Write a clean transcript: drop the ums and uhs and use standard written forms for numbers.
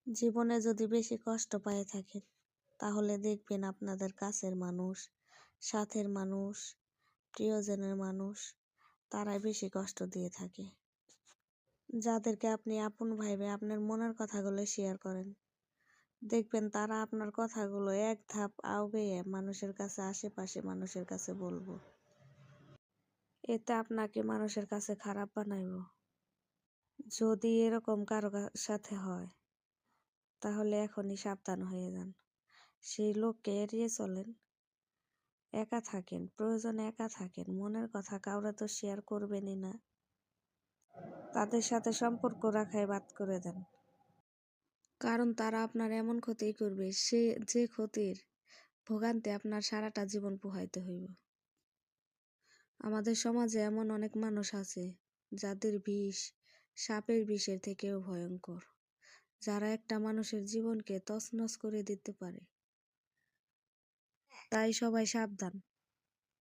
জীবনে যদি বেশি কষ্ট পেয়ে থাকেন, তাহলে দেখবেন আপনাদের কাছের মানুষ, সাথের মানুষ, প্রিয়জনের মানুষ, তারাই বেশি কষ্ট দিয়ে থাকে। যাদেরকে আপনি আপন ভাইবে আপনার মনের কথাগুলো শেয়ার করেন, দেখবেন তারা আপনার কথাগুলো এক ধাপ আগে মানুষের কাছে, আশেপাশে মানুষের কাছে বলবো। এতে আপনাকে মানুষের কাছে খারাপ বানাইব। যদি এরকম কারো সাথে হয়, তাহলে এখনই সাবধান হয়ে যান। সেই লোককে এড়িয়ে চলেন, একা থাকেন, প্রয়োজনে একা থাকেন। মনের কথা কাউরে তো শেয়ার করবেনই না। তাদের সাথে সম্পর্ক রাখাই বাদ করে দেন, কারণ তারা আপনার এমন ক্ষতি করবে, যে ক্ষতির ভোগান্তি আপনার সারাটা জীবন পোহাইতে হইব। আমাদের সমাজে এমন অনেক মানুষ আছে যাদের বিষ সাপের বিষের থেকেও ভয়ঙ্কর, যারা একটা মানুষের জীবনকে তছনছ করে দিতে পারে। তাই সবাই সাবধান।